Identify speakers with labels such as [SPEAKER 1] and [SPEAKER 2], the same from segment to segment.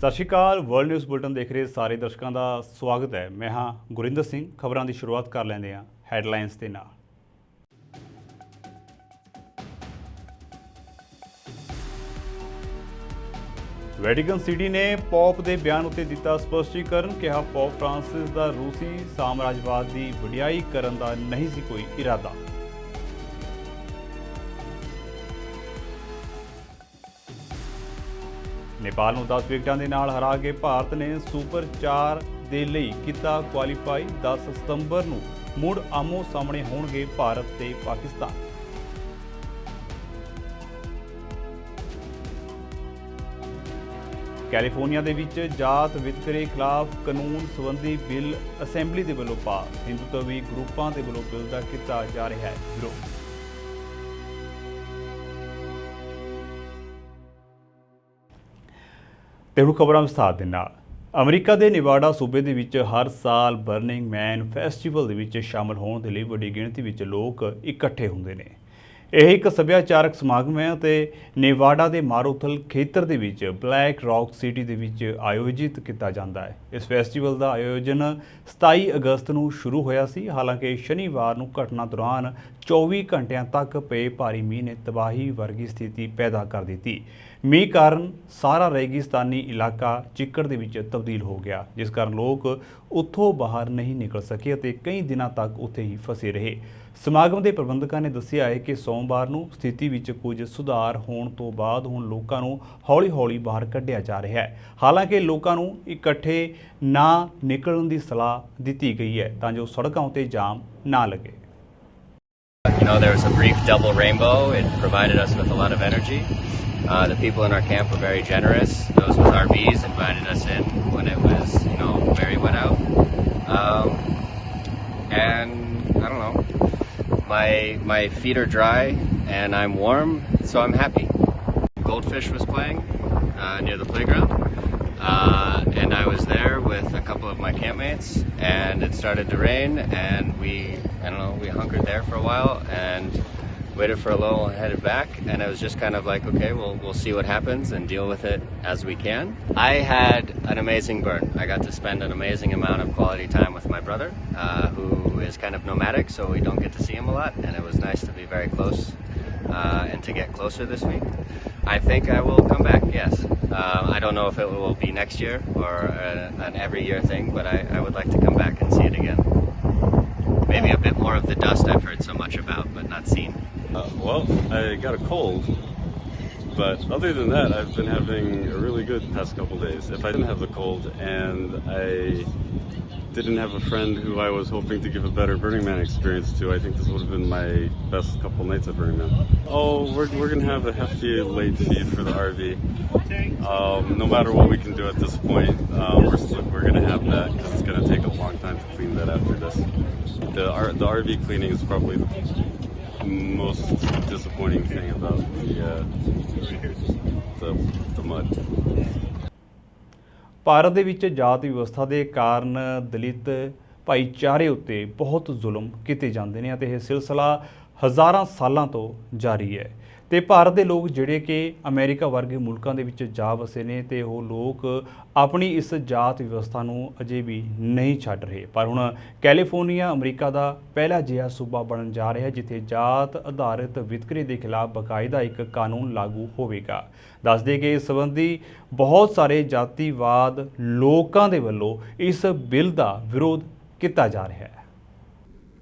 [SPEAKER 1] ਸਤਿ ਸ਼੍ਰੀ ਅਕਾਲ। World news bulletin ਦੇਖ ਰਹੇ ਸਾਰੇ ਦਰਸ਼ਕਾਂ ਦਾ ਸਵਾਗਤ ਹੈ। ਮੈਂ ਹਾਂ ਗੁਰਿੰਦਰ ਸਿੰਘ। ਖਬਰਾਂ ਦੀ ਸ਼ੁਰੂਆਤ ਕਰ ਲੈਂਦੇ ਹਾਂ ਹੈਡਲਾਈਨਸ ਦੇ ਨਾਲ। ਵੈਟੀਕਨ ਸਿਟੀ ਨੇ ਪੋਪ ਦੇ ਬਿਆਨ ਉੱਤੇ ਦਿੱਤਾ ਸਪਸ਼ਟੀਕਰਨ। ਕਿਹਾ ਪੋਪ ਫ੍ਰਾਂਸਿਸ ਦਾ ਰੂਸੀ ਸਾਮਰਾਜਵਾਦ ਦੀ ਵਡਿਆਈ ਕਰਨ ਦਾ ਨਹੀਂ ਸੀ ਕੋਈ ਇਰਾਦਾ। नेपाल ਨੂੰ 10 ਵਿਕਟਾਂ ਦੇ ਨਾਲ ਹਰਾ ਕੇ ਭਾਰਤ ਨੇ ਸੁਪਰ 4 ਦੇ ਲਈ ਕੀਤਾ ਕੁਆਲੀਫਾਈ। 10 ਸਤੰਬਰ ਨੂੰ ਮੁੜ ਆਮੋ ਸਾਹਮਣੇ ਹੋਣਗੇ ਭਾਰਤ ਤੇ ਪਾਕਿਸਤਾਨ। ਕੈਲੀਫੋਰਨੀਆ ਦੇ ਵਿੱਚ ਜਾਤ ਵਿਤਕਰੇ ਖਿਲਾਫ ਕਾਨੂੰਨ ਸੰਬੰਧੀ ਬਿੱਲ ਅਸੈਂਬਲੀ ਦੇ ਵੱਲੋਂ ਪਾਸ। ਹਿੰਦੂਤਵੀ ਗਰੁੱਪਾਂ ਦੇ ਵੱਲੋਂ ਬਿੱਲ ਦਾ ਕੀਤਾ ਜਾ ਰਿਹਾ ਹੈ ਵਿਰੋਧ। ਤੇ ਹੁਣ ਖਬਰਾਂ ਵਿਸਥਾਰ ਦੇ ਨਾਲ। ਅਮਰੀਕਾ ਦੇ ਨਿਵਾਡਾ ਸੂਬੇ ਦੇ ਵਿੱਚ ਹਰ ਸਾਲ ਬਰਨਿੰਗ ਮੈਨ ਫੈਸਟੀਵਲ ਦੇ ਵਿੱਚ ਸ਼ਾਮਲ ਹੋਣ ਦੇ ਲਈ ਵੱਡੀ ਗਿਣਤੀ ਵਿੱਚ ਲੋਕ ਇਕੱਠੇ ਹੁੰਦੇ ਨੇ। ਇਹ ਇੱਕ ਸੱਭਿਆਚਾਰਕ ਸਮਾਗਮ ਹੈ ਅਤੇ ਨੇਵਾਡਾ ਦੇ ਮਾਰੂਥਲ ਖੇਤਰ ਦੇ ਵਿੱਚ ਬਲੈਕ ਰੌਕ ਸਿਟੀ ਦੇ ਵਿੱਚ ਆਯੋਜਿਤ ਕੀਤਾ ਜਾਂਦਾ ਹੈ। ਇਸ ਫੈਸਟੀਵਲ ਦਾ ਆਯੋਜਨ 27 ਅਗਸਤ ਨੂੰ ਸ਼ੁਰੂ ਹੋਇਆ ਸੀ। ਹਾਲਾਂਕਿ ਸ਼ਨੀਵਾਰ ਨੂੰ ਘਟਨਾ ਦੌਰਾਨ 24 ਘੰਟਿਆਂ ਤੱਕ ਪਏ ਭਾਰੀ ਮੀਂਹ ਨੇ ਤਬਾਹੀ ਵਰਗੀ ਸਥਿਤੀ ਪੈਦਾ ਕਰ ਦਿੱਤੀ। ਮੀਂਹ ਕਾਰਨ ਸਾਰਾ ਰੇਗਿਸਤਾਨੀ ਇਲਾਕਾ ਚਿੱਕੜ ਦੇ ਵਿੱਚ ਤਬਦੀਲ ਹੋ ਗਿਆ, ਜਿਸ ਕਾਰਨ ਲੋਕ ਉੱਥੋਂ ਬਾਹਰ ਨਹੀਂ ਨਿਕਲ ਸਕੇ ਅਤੇ ਕਈ ਦਿਨਾਂ ਤੱਕ ਉੱਥੇ ਹੀ ਫਸੇ ਰਹੇ। ਸਮਾਗਮ ਦੇ ਪ੍ਰਬੰਧਕਾਂ ਨੇ ਦੱਸਿਆ ਹੈ ਕਿ ਸੋਮਵਾਰ ਨੂੰ ਸਥਿਤੀ ਵਿੱਚ ਕੁਝ ਸੁਧਾਰ ਹੋਣ ਤੋਂ ਬਾਅਦ ਹੁਣ ਲੋਕਾਂ ਨੂੰ ਹੌਲੀ-ਹੌਲੀ ਬਾਹਰ ਕੱਢਿਆ ਜਾ ਰਿਹਾ ਹੈ। ਹਾਲਾਂਕਿ ਲੋਕਾਂ ਨੂੰ ਇਕੱਠੇ ਨਾ ਨਿਕਲਣ ਦੀ ਸਲਾਹ ਦਿੱਤੀ ਗਈ ਹੈ ਤਾਂ ਜੋ ਸੜਕਾਂ ਉੱਤੇ ਜਾਮ ਨਾ ਲੱਗੇ।
[SPEAKER 2] There was a brief double rainbow. It provided us with a lot of energy. The people in our camp were very generous. Those with RVs invited us in when it was, very wet out. And I don't know, my feet are dry and I'm warm, so I'm happy. Goldfish was playing near the playground. And I was there with a couple of my campmates, and it started to rain, and we hunkered there for a while and waited for a little and headed back. And it was just kind of like, okay, we'll see what happens and deal with it as we can. I had an amazing burn. I got to spend an amazing amount of quality time with my brother, who is kind of nomadic, so we don't get to see him a lot, and it was nice to be very close and to get closer this week. I think I will come back, yes. I don't know if it will be next year or an every year thing, but I would like to come back and see it again. Maybe a bit more of the dust I've heard so much about, but not seen.
[SPEAKER 3] Well, I got a cold, but other than that, I've been having a really good past couple days. If I didn't have the cold and I didn't have a friend who I was hoping to give a better Burning Man experience to, I think this would have been my best couple nights at Burning Man. Oh, we're going to have a hefty late fee for the RV. No matter what we can do at this point, we're going to have that because it's going to take a long time to clean that after this. The RV cleaning is probably the most disappointing thing about the mud.
[SPEAKER 1] Bharat ਦੇ ਵਿੱਚ ਜਾਤ ਵਿਵਸਥਾ ਦੇ ਕਾਰਨ ਦਲਿਤ ਭਾਈਚਾਰੇ ਉੱਤੇ ਬਹੁਤ ਜ਼ੁਲਮ ਕੀਤੇ ਜਾਂਦੇ ਨੇ ਅਤੇ ਇਹ ਸਿਲਸਿਲਾ ਹਜ਼ਾਰਾਂ ਸਾਲਾਂ ਤੋਂ ਜਾਰੀ ਹੈ। ਤੇ ਭਾਰਤ ਦੇ ਲੋਕ ਜਿਹੜੇ ਕਿ ਅਮਰੀਕਾ ਵਰਗੇ ਮੁਲਕਾਂ ਦੇ ਵਿੱਚ ਜਾ ਵਸੇ ਨੇ ਤੇ ਉਹ ਲੋਕ ਆਪਣੀ ਇਸ ਜਾਤ ਵਿਵਸਥਾ ਨੂੰ ਅਜੇ ਵੀ ਨਹੀਂ ਛੱਡ ਰਹੇ। ਪਰ ਹੁਣ ਕੈਲੀਫੋਰਨੀਆ ਅਮਰੀਕਾ ਦਾ ਪਹਿਲਾ ਅਜਿਹਾ ਸੂਬਾ ਬਣਨ ਜਾ ਰਿਹਾ ਜਿੱਥੇ ਜਾਤ ਆਧਾਰਿਤ ਵਿਤਕਰੇ ਦੇ ਖਿਲਾਫ ਬਕਾਇਦਾ ਇੱਕ ਕਾਨੂੰਨ ਲਾਗੂ ਹੋਵੇਗਾ। ਦੱਸਦੇ ਕਿ ਇਸ ਸੰਬੰਧੀ ਬਹੁਤ ਸਾਰੇ ਜਾਤੀਵਾਦ ਲੋਕਾਂ ਦੇ ਵੱਲੋਂ ਇਸ ਬਿੱਲ ਦਾ ਵਿਰੋਧ ਕੀਤਾ ਜਾ ਰਿਹਾ ਹੈ।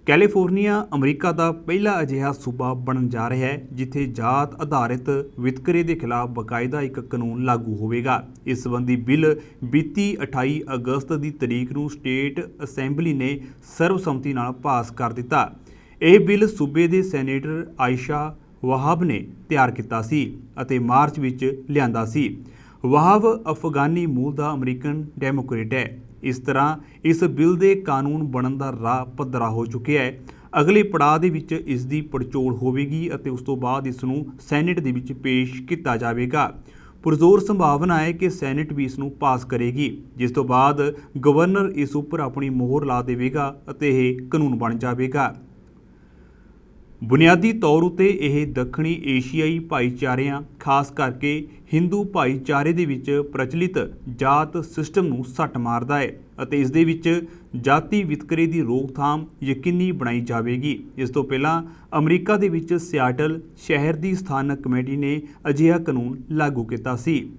[SPEAKER 1] ਕੈਲੀਫੋਰਨੀਆ ਅਮਰੀਕਾ ਦਾ ਪਹਿਲਾ ਅਜਿਹਾ ਸੂਬਾ ਬਣਨ ਜਾ ਰਿਹਾ ਹੈ ਜਿੱਥੇ ਜਾਤ ਆਧਾਰਿਤ ਵਿਤਕਰੇ ਦੇ ਖਿਲਾਫ ਬਕਾਇਦਾ ਇੱਕ ਕਾਨੂੰਨ ਲਾਗੂ ਹੋਵੇਗਾ। ਇਸ ਸੰਬੰਧੀ ਬਿੱਲ ਬੀਤੀ 28 ਅਗਸਤ ਦੀ ਤਰੀਕ ਨੂੰ ਸਟੇਟ ਅਸੈਂਬਲੀ ਨੇ ਸਰਬਸੰਮਤੀ ਨਾਲ ਪਾਸ ਕਰ ਦਿੱਤਾ। ਇਹ ਬਿੱਲ ਸੂਬੇ ਦੇ ਸੈਨੇਟਰ ਆਇਸ਼ਾ ਵਾਹਬ ਨੇ ਤਿਆਰ ਕੀਤਾ ਸੀ ਅਤੇ ਮਾਰਚ ਵਿੱਚ ਲਿਆਂਦਾ ਸੀ। ਵਾਹਬ ਅਫਗਾਨੀ ਮੂਲ ਦਾ ਅਮਰੀਕਨ ਡੈਮੋਕ੍ਰੇਟ ਹੈ। ਇਸ ਤਰ੍ਹਾਂ ਇਸ ਬਿੱਲ ਦੇ ਕਾਨੂੰਨ ਬਣਨ ਦਾ ਰਾਹ ਪੱਧਰਾ ਹੋ ਚੁੱਕਿਆ ਹੈ। ਅਗਲੇ ਪੜਾਅ ਦੇ ਵਿੱਚ ਇਸ ਦੀ ਪੜਚੋਲ ਹੋਵੇਗੀ ਅਤੇ ਉਸ ਤੋਂ ਬਾਅਦ ਇਸ ਨੂੰ ਸੈਨੇਟ ਦੇ ਵਿੱਚ ਪੇਸ਼ ਕੀਤਾ ਜਾਵੇਗਾ। ਪੁਰਜ਼ੋਰ ਸੰਭਾਵਨਾ ਹੈ ਕਿ ਸੈਨੇਟ ਵੀ ਇਸ ਨੂੰ ਪਾਸ ਕਰੇਗੀ, ਜਿਸ ਤੋਂ ਬਾਅਦ ਗਵਰਨਰ ਇਸ ਉੱਪਰ ਆਪਣੀ ਮੋਹਰ ਲਾ ਦੇਵੇਗਾ ਅਤੇ ਇਹ ਕਾਨੂੰਨ ਬਣ ਜਾਵੇਗਾ। ਬੁਨਿਆਦੀ ਤੌਰ ਉਤੇ ਇਹ ਦੱਖਣੀ ਏਸ਼ੀਆਈ ਭਾਈਚਾਰਿਆਂ ਖਾਸ ਕਰਕੇ ਹਿੰਦੂ ਭਾਈਚਾਰੇ ਦੇ ਵਿੱਚ ਪ੍ਰਚਲਿਤ ਜਾਤ ਸਿਸਟਮ ਨੂੰ ਸੱਟ ਮਾਰਦਾ ਹੈ ਅਤੇ ਇਸ ਦੇ ਵਿੱਚ ਜਾਤੀ ਵਿਤਕਰੇ ਦੀ ਰੋਕਥਾਮ ਯਕੀਨੀ ਬਣਾਈ ਜਾਵੇਗੀ। ਇਸ ਤੋਂ ਪਹਿਲਾਂ ਅਮਰੀਕਾ ਦੇ ਵਿੱਚ ਸਿਆਟਲ ਸ਼ਹਿਰ ਦੀ ਸਥਾਨਕ ਕਮੇਟੀ ਨੇ ਅਜਿਹਾ ਕਾਨੂੰਨ ਲਾਗੂ ਕੀਤਾ ਸੀ।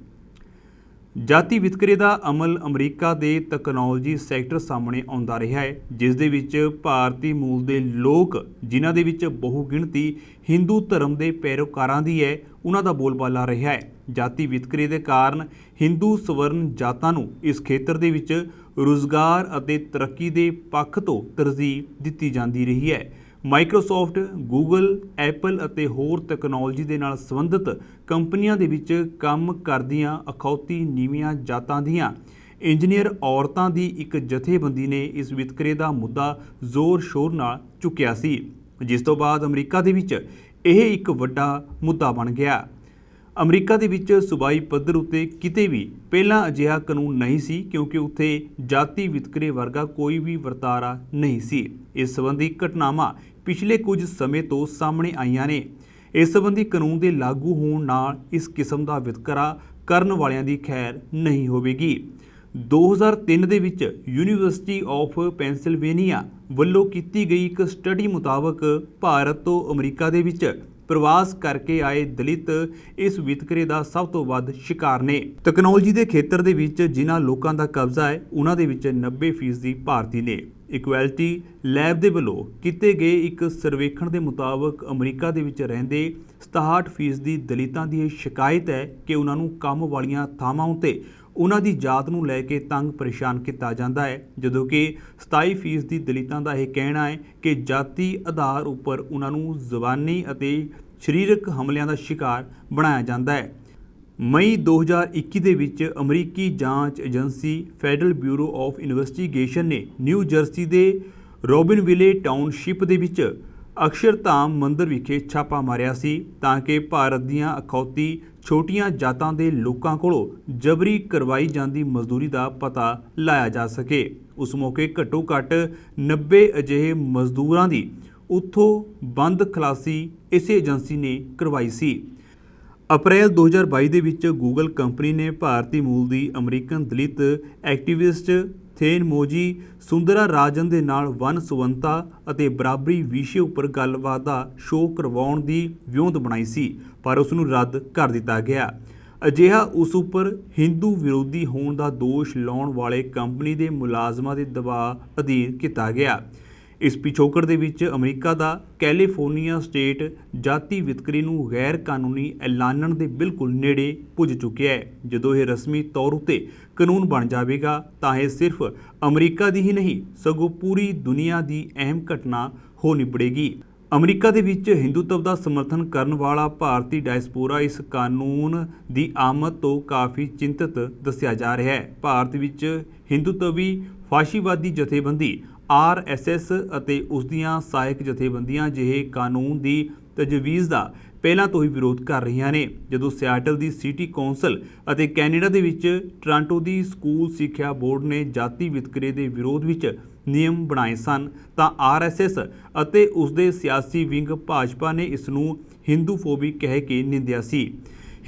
[SPEAKER 1] ਜਾਤੀ ਵਿਤਕਰੇ ਦਾ ਅਮਲ ਅਮਰੀਕਾ ਦੇ ਤਕਨਾਲੋਜੀ ਸੈਕਟਰ ਸਾਹਮਣੇ ਆਉਂਦਾ ਰਿਹਾ ਹੈ, ਜਿਸ ਦੇ ਵਿੱਚ ਭਾਰਤੀ ਮੂਲ ਦੇ ਲੋਕ ਜਿਨ੍ਹਾਂ ਦੇ ਵਿੱਚ ਬਹੁ ਗਿਣਤੀ ਹਿੰਦੂ ਧਰਮ ਦੇ ਪੈਰੋਕਾਰਾਂ ਦੀ ਹੈ, ਉਹਨਾਂ ਦਾ ਬੋਲਬਾਲਾ ਰਿਹਾ ਹੈ। ਜਾਤੀ ਵਿਤਕਰੇ ਦੇ ਕਾਰਨ ਹਿੰਦੂ ਸਵਰਨ ਜਾਤਾਂ ਨੂੰ ਇਸ ਖੇਤਰ ਦੇ ਵਿੱਚ ਰੁਜ਼ਗਾਰ ਅਤੇ ਤਰੱਕੀ ਦੇ ਪੱਖ ਤੋਂ ਤਰਜੀਹ ਦਿੱਤੀ ਜਾਂਦੀ ਰਹੀ ਹੈ। ਮਾਈਕਰੋਸਾਫਟ, ਗੂਗਲ, ਐਪਲ ਅਤੇ ਹੋਰ ਤਕਨਾਲੋਜੀ ਦੇ ਨਾਲ ਸੰਬੰਧਿਤ ਕੰਪਨੀਆਂ ਦੇ ਵਿੱਚ ਕੰਮ ਕਰਦੀਆਂ ਅਖੌਤੀ ਨੀਵੀਆਂ ਜਾਤਾਂ ਦੀਆਂ ਇੰਜੀਨੀਅਰ ਔਰਤਾਂ ਦੀ ਇੱਕ ਜਥੇਬੰਦੀ ਨੇ ਇਸ ਵਿਤਕਰੇ ਦਾ ਮੁੱਦਾ ਜ਼ੋਰ-ਸ਼ੋਰ ਨਾਲ ਚੁੱਕਿਆ ਸੀ, ਜਿਸ ਤੋਂ ਬਾਅਦ ਅਮਰੀਕਾ ਦੇ ਵਿੱਚ ਇਹ ਇੱਕ ਵੱਡਾ ਮੁੱਦਾ ਬਣ ਗਿਆ। ਅਮਰੀਕਾ ਦੇ ਵਿੱਚ ਸੂਬਾਈ ਪੱਧਰ ਉੱਤੇ ਕਿਤੇ ਵੀ ਪਹਿਲਾਂ ਅਜਿਹਾ ਕਾਨੂੰਨ ਨਹੀਂ ਸੀ, ਕਿਉਂਕਿ ਉੱਥੇ ਜਾਤੀ ਵਿਤਕਰੇ ਵਰਗਾ ਕੋਈ ਵੀ ਵਰਤਾਰਾ ਨਹੀਂ ਸੀ। ਇਸ ਸੰਬੰਧੀ ਘਟਨਾਵਾਂ ਪਿਛਲੇ ਕੁਝ ਸਮੇਂ ਤੋਂ ਸਾਹਮਣੇ ਆਈਆਂ ਨੇ। ਇਸ ਸੰਬੰਧੀ ਕਾਨੂੰਨ ਦੇ ਲਾਗੂ ਹੋਣ ਨਾਲ ਇਸ ਕਿਸਮ ਦਾ ਵਿਤਕਰਾ ਕਰਨ ਵਾਲਿਆਂ ਦੀ ਖੈਰ ਨਹੀਂ ਹੋਵੇਗੀ। 2003 ਦੇ ਵਿੱਚ ਯੂਨੀਵਰਸਿਟੀ ਆਫ ਪੈਂਸਿਲਵੇਨੀਆ ਵੱਲੋਂ ਕੀਤੀ ਗਈ ਇੱਕ ਸਟੱਡੀ ਮੁਤਾਬਕ ਭਾਰਤ ਤੋਂ ਅਮਰੀਕਾ ਦੇ ਵਿੱਚ ਪ੍ਰਵਾਸ ਕਰਕੇ ਆਏ ਦਲਿਤ ਇਸ ਵਿਤਕਰੇ ਦਾ ਸਭ ਤੋਂ ਵੱਧ ਸ਼ਿਕਾਰ ਨੇ। ਤਕਨਾਲੋਜੀ ਦੇ ਖੇਤਰ ਦੇ ਵਿੱਚ ਜਿਨ੍ਹਾਂ ਲੋਕਾਂ ਦਾ ਕਬਜ਼ਾ ਹੈ, ਉਹਨਾਂ ਦੇ ਵਿੱਚ 90% ਭਾਰਤੀ ਨੇ। ਇਕੁਐਲਿਟੀ ਲੈਬ ਦੇ ਵੱਲੋਂ ਕੀਤੇ ਗਏ ਇੱਕ ਸਰਵੇਖਣ ਦੇ ਮੁਤਾਬਕ ਅਮਰੀਕਾ ਦੇ ਵਿੱਚ ਰਹਿੰਦੇ 67% ਦਲਿਤਾਂ ਦੀ ਇਹ ਸ਼ਿਕਾਇਤ ਹੈ ਕਿ ਉਹਨਾਂ ਨੂੰ ਕੰਮ ਵਾਲੀਆਂ ਥਾਵਾਂ ਉੱਤੇ ਉਹਨਾਂ ਦੀ ਜਾਤ ਨੂੰ ਲੈ ਕੇ ਤੰਗ ਪਰੇਸ਼ਾਨ ਕੀਤਾ ਜਾਂਦਾ ਹੈ, ਜਦੋਂ ਕਿ 27% ਦਲਿਤਾਂ ਦਾ ਇਹ ਕਹਿਣਾ ਹੈ ਕਿ ਜਾਤੀ ਆਧਾਰ ਉੱਪਰ ਉਹਨਾਂ ਨੂੰ ਜ਼ਬਾਨੀ ਅਤੇ ਸਰੀਰਕ ਹਮਲਿਆਂ ਦਾ ਸ਼ਿਕਾਰ ਬਣਾਇਆ ਜਾਂਦਾ ਹੈ। ਮਈ 2021 ਦੇ ਵਿੱਚ ਅਮਰੀਕੀ ਜਾਂਚ agency federal bureau of investigation ਨੇ ਨਿਊ ਜਰਸੀ ਦੇ ਰੋਬਿਨਵਿਲੇ ਟਾਊਨਸ਼ਿਪ ਦੇ ਵਿੱਚ ਅਕਸ਼ਰਧਾਮ ਮੰਦਿਰ ਵਿਖੇ ਛਾਪਾ ਮਾਰਿਆ ਸੀ ਤਾਂ ਕਿ ਭਾਰਤ ਦੀਆਂ ਅਖੌਤੀ ਛੋਟੀਆਂ ਜਾਤਾਂ ਦੇ ਲੋਕਾਂ ਕੋਲੋਂ ਜਬਰੀ ਕਰਵਾਈ ਜਾਂਦੀ ਮਜ਼ਦੂਰੀ ਦਾ ਪਤਾ ਲਾਇਆ ਜਾ ਸਕੇ। ਉਸ ਮੌਕੇ ਘੱਟੋ ਘੱਟ 90 ਅਜਿਹੇ ਮਜ਼ਦੂਰਾਂ ਦੀ ਉੱਥੋਂ ਬੰਦ ਖਲਾਸੀ ਇਸੇ ਏਜੰਸੀ ਨੇ ਕਰਵਾਈ ਸੀ। ਅਪ੍ਰੈਲ 2022 ਦੇ ਵਿੱਚ ਗੂਗਲ ਕੰਪਨੀ ਨੇ ਭਾਰਤੀ ਮੂਲ ਦੀ ਅਮਰੀਕਨ ਦਲਿਤ ਐਕਟਿਵਿਸਟ ਥੇਨਮੋਜੀ ਸੁੰਦਰਾ ਰਾਜਨ ਦੇ ਨਾਲ ਵੰਨ ਸੁਵੰਨਤਾ ਅਤੇ ਬਰਾਬਰੀ ਵਿਸ਼ੇ ਉੱਪਰ ਗੱਲਬਾਤ ਦਾ ਸ਼ੋਅ ਕਰਵਾਉਣ ਦੀ ਵਿਉਂਤ ਬਣਾਈ ਸੀ, ਪਰ ਉਸ ਨੂੰ ਰੱਦ ਕਰ ਦਿੱਤਾ ਗਿਆ। ਅਜਿਹਾ ਉਸ ਉੱਪਰ ਹਿੰਦੂ ਵਿਰੋਧੀ ਹੋਣ ਦਾ ਦੋਸ਼ ਲਾਉਣ ਵਾਲੇ ਕੰਪਨੀ ਦੇ ਮੁਲਾਜ਼ਮਾਂ ਦੇ ਦਬਾਅ ਅਧੀਨ ਕੀਤਾ ਗਿਆ। ਇਸ ਪਿਛੋਕੜ ਦੇ ਵਿੱਚ ਅਮਰੀਕਾ ਦਾ ਕੈਲੀਫੋਰਨੀਆ ਸਟੇਟ ਜਾਤੀ ਵਿਤਕਰੇ ਨੂੰ ਗੈਰ ਕਾਨੂੰਨੀ ਐਲਾਨਣ ਦੇ ਬਿਲਕੁਲ ਨੇੜੇ ਪੁੱਜ ਚੁੱਕਿਆ ਹੈ। ਜਦੋਂ ਇਹ ਰਸਮੀ ਤੌਰ ਉੱਤੇ ਕਾਨੂੰਨ ਬਣ ਜਾਵੇਗਾ ਤਾਂ ਇਹ ਸਿਰਫ ਅਮਰੀਕਾ ਦੀ ਹੀ ਨਹੀਂ ਸਗੋਂ ਪੂਰੀ ਦੁਨੀਆ ਦੀ ਅਹਿਮ ਘਟਨਾ ਹੋ ਨਿਬੜੇਗੀ। ਅਮਰੀਕਾ ਦੇ ਵਿੱਚ ਹਿੰਦੂਤਵ ਦਾ ਸਮਰਥਨ ਕਰਨ ਵਾਲਾ ਭਾਰਤੀ ਡਾਇਸਪੋਰਾ ਇਸ ਕਾਨੂੰਨ ਦੀ ਆਮਦ ਤੋਂ ਕਾਫੀ ਚਿੰਤਤ ਦੱਸਿਆ ਜਾ ਰਿਹਾ ਹੈ। ਭਾਰਤ ਵਿੱਚ ਹਿੰਦੂਤਵੀ ਫਾਸ਼ੀਵਾਦੀ ਜਥੇਬੰਦੀ RSS ਅਤੇ ਉਸ ਦੀਆਂ ਸਹਾਇਕ ਜਥੇਬੰਦੀਆਂ ਜਿਹੇ ਕਾਨੂੰਨ ਦੀ ਤਜਵੀਜ਼ ਦਾ ਪਹਿਲਾਂ ਤੋਂ ਹੀ ਵਿਰੋਧ ਕਰ ਰਹੀਆਂ ਨੇ। ਜਦੋਂ ਸਿਆਟਲ ਦੀ ਸਿਟੀ ਕੌਂਸਲ ਅਤੇ ਕੈਨੇਡਾ ਦੇ ਵਿੱਚ ਟੋਰਾਂਟੋ ਦੀ ਸਕੂਲ ਸਿੱਖਿਆ ਬੋਰਡ ਨੇ ਜਾਤੀ ਵਿਤਕਰੇ ਦੇ ਵਿਰੋਧ ਵਿੱਚ ਨਿਯਮ ਬਣਾਏ ਸਨ ਤਾਂ RSS ਅਤੇ ਉਸ ਦੇ ਸਿਆਸੀ ਵਿੰਗ ਭਾਜਪਾ ਨੇ ਇਸ ਨੂੰ ਹਿੰਦੂਫੋਬਿਕ ਕਹਿ ਕੇ ਨਿੰਦਿਆ ਸੀ।